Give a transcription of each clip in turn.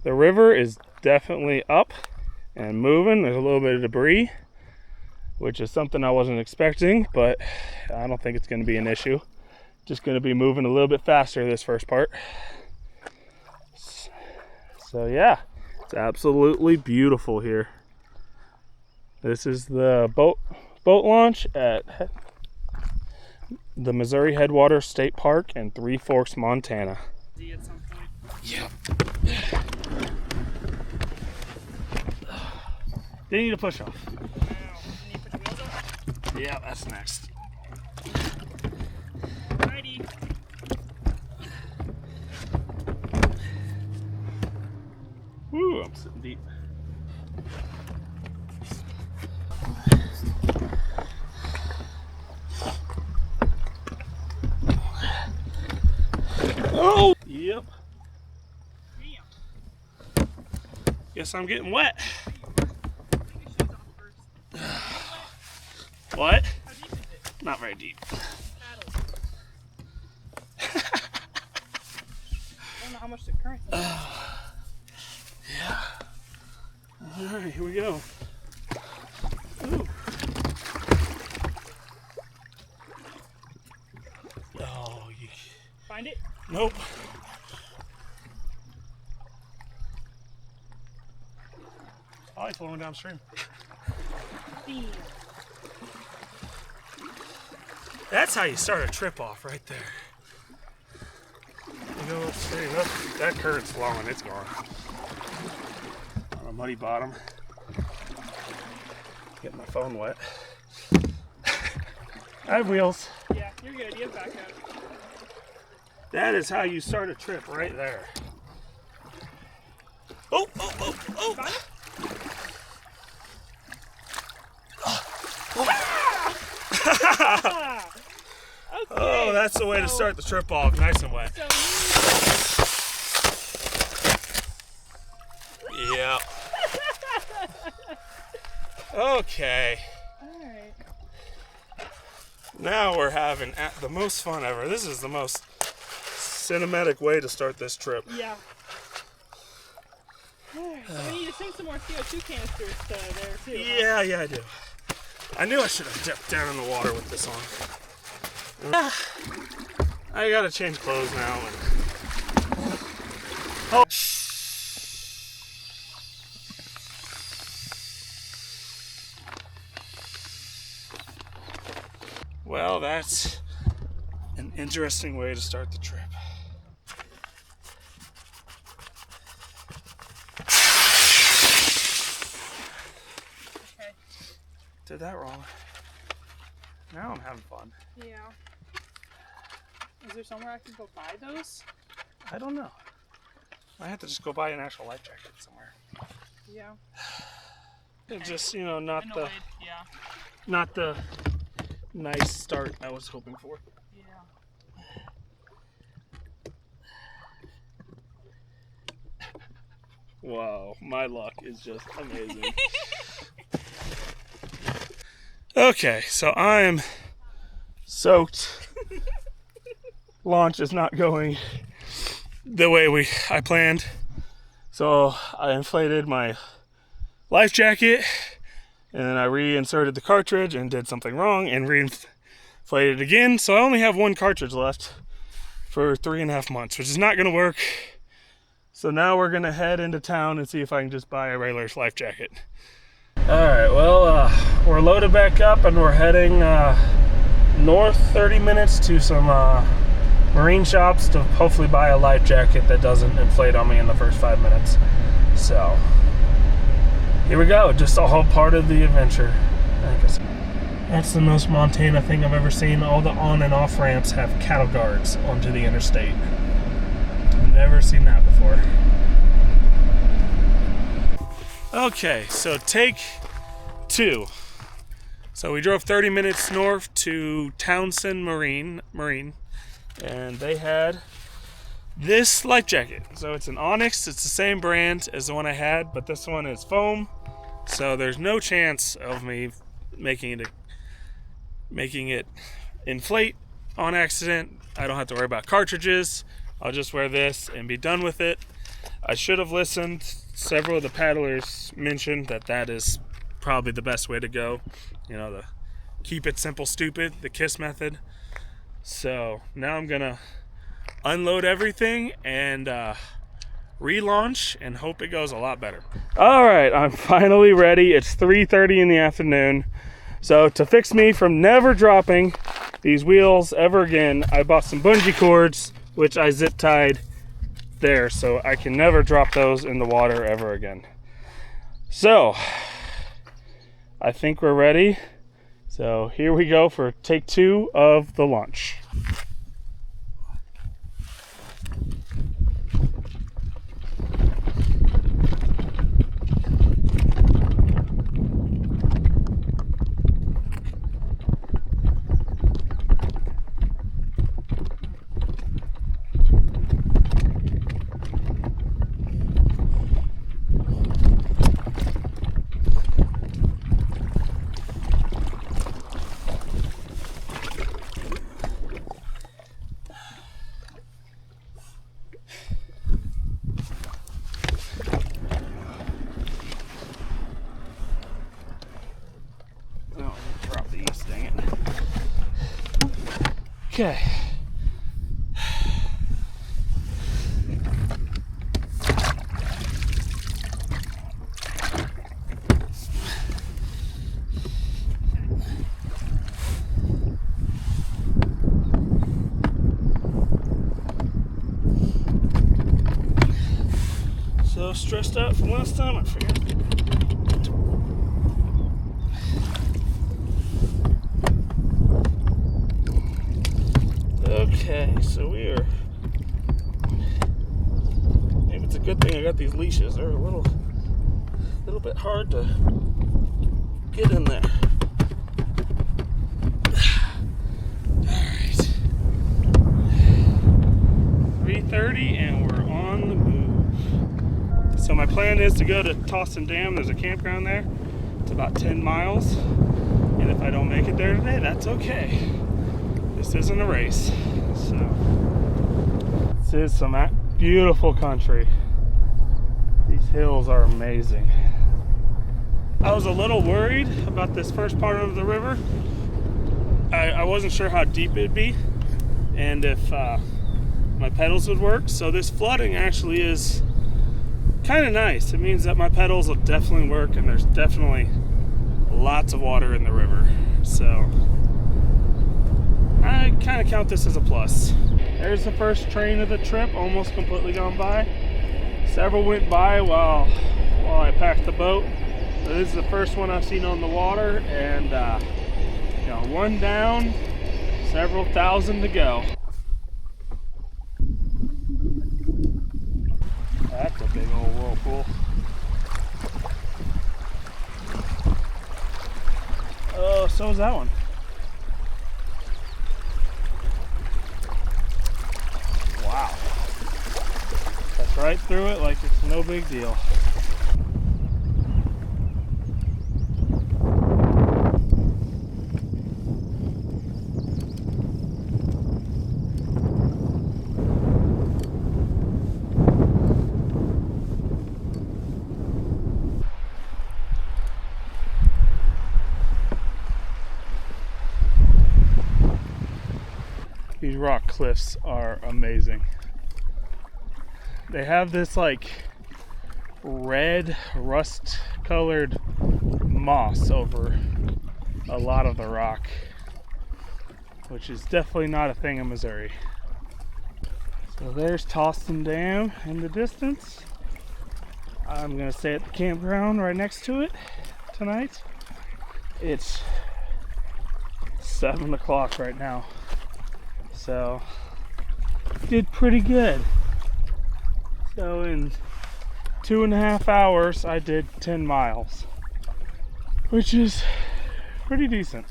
The river is definitely up and moving. There's a little bit of debris, which is something I wasn't expecting, but I don't think it's going to be an issue. Just going to be moving a little bit faster this first part. So yeah, it's absolutely beautiful here. This is the boat launch at the Missouri Headwaters State Park in Three Forks, Montana. At some point. Yep. They need to push off. Wow. Need to put your wheels up? Yeah, that's next. Righty. Woo, I'm sitting deep. Oh! Yep. Damn. Guess I'm getting wet. What? How deep is it? Not very deep. Paddle. I don't know how much the current is. Yeah. Alright, here we go. Ooh. Oh, you... Find it? Nope. Probably flowing downstream. Damn. That's how you start a trip off, right there. You go upstream. That current's flowing. It's gone. On a muddy bottom. Getting my phone wet. I have wheels. Yeah, you're good. You have backup. That is how you start a trip, right there. Oh, oh, oh, oh! Find it? Ah! Okay. Oh, that's the way to start the trip off, nice and wet. Yeah. Okay. Alright. Now we're having the most fun ever. This is the most cinematic way to start this trip. Yeah. Alright, so we need to send some more CO2 canisters to there too. Huh? Yeah, I do. I knew I should have dipped down in the water with this on. I gotta change clothes now. Oh. Well, that's an interesting way to start the trip. Okay. Did that wrong. Now I'm having fun. Yeah. Is there somewhere I can go buy those? I don't know. I have to just go buy an actual life jacket somewhere. Yeah. It's just, you know, not the Yeah. not the nice start I was hoping for. Yeah. Wow, my luck is just amazing. Okay, so I'm soaked. Launch is not going the way I planned. So I inflated my life jacket and then I reinserted the cartridge and did something wrong and reinflated it again. So I only have one cartridge left for 3.5 months, which is not gonna work. So now we're gonna head into town and see if I can just buy a regular life jacket. All right, well, we're loaded back up and we're heading north 30 minutes to some marine shops to hopefully buy a life jacket that doesn't inflate on me in the first 5 minutes. So here we go, just all part of the adventure. That's the most Montana thing I've ever seen. All the on and off ramps have cattle guards onto the interstate. I've never seen that before. Okay, so take 2. So we drove 30 minutes north to Townsend Marine, and they had this life jacket. So it's an Onyx. It's the same brand as the one I had, but this one is foam. So there's no chance of me making it inflate on accident. I don't have to worry about cartridges. I'll just wear this and be done with it. I should have listened. Several of the paddlers mentioned that is probably the best way to go. You know, the keep it simple, stupid, the KISS method. So now I'm gonna unload everything and relaunch and hope it goes a lot better. All right, I'm finally ready. It's 3:30 in the afternoon. So to fix me from never dropping these wheels ever again, I bought some bungee cords, which I zip tied there so I can never drop those in the water ever again. So I think we're ready. So here we go for take 2 of the launch. Okay. So stressed out from last time, I figured. Okay, so we are. Maybe it's a good thing I got these leashes. They're a little bit hard to get in there. Alright. 3:30 and we're on the move. So my plan is to go to Tossin Dam. There's a campground there. It's about 10 miles. And if I don't make it there today, that's okay. This isn't a race. So this is some beautiful country. These hills are amazing. I was a little worried about this first part of the river. I wasn't sure how deep it'd be and if my pedals would work. So this flooding actually is kind of nice. It means that my pedals will definitely work and there's definitely lots of water in the river. So I kind of count this as a plus. There's the first train of the trip, almost completely gone by. Several went by while I packed the boat. So this is the first one I've seen on the water, and you know, one down, several thousand to go. That's a big old whirlpool. Oh, so is that one. Wow. That's right through it like it's no big deal. These rock cliffs are amazing. They have this like red rust colored moss over a lot of the rock, which is definitely not a thing in Missouri. So there's Tossin Dam in the distance. I'm gonna stay at the campground right next to it tonight. It's 7 o'clock right now. So did pretty good. So in 2.5 hours I did 10 miles, which is pretty decent.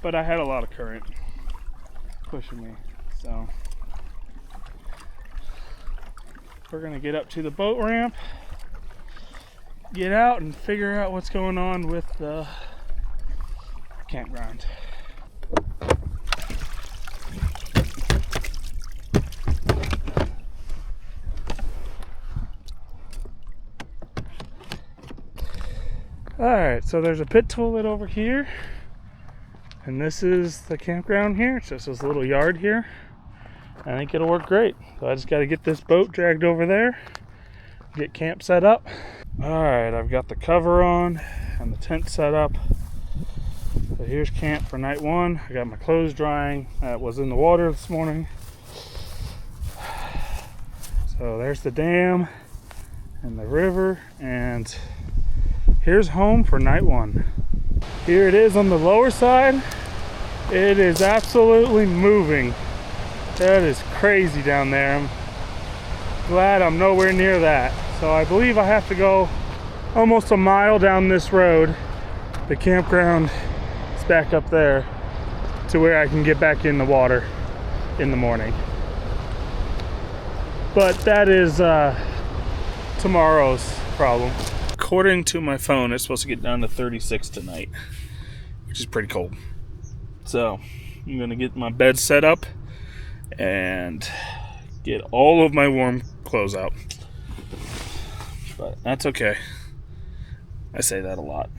But I had a lot of current pushing me. So we're gonna get up to the boat ramp, get out and figure out what's going on with the campground. Alright, so there's a pit toilet over here. And this is the campground here. It's just this little yard here. I think it'll work great. So I just got to get this boat dragged over there, get camp set up. Alright, I've got the cover on and the tent set up. So here's camp for night one. I got my clothes drying. That was in the water this morning. So there's the dam and the river, and here's home for night one. Here it is on the lower side. It is absolutely moving. That is crazy down there. I'm glad I'm nowhere near that. So I believe I have to go almost a mile down this road. The campground is back up there to where I can get back in the water in the morning. But that is tomorrow's problem. According to my phone, it's supposed to get down to 36 tonight, which is pretty cold. So I'm gonna get my bed set up and get all of my warm clothes out. But that's okay. I say that a lot.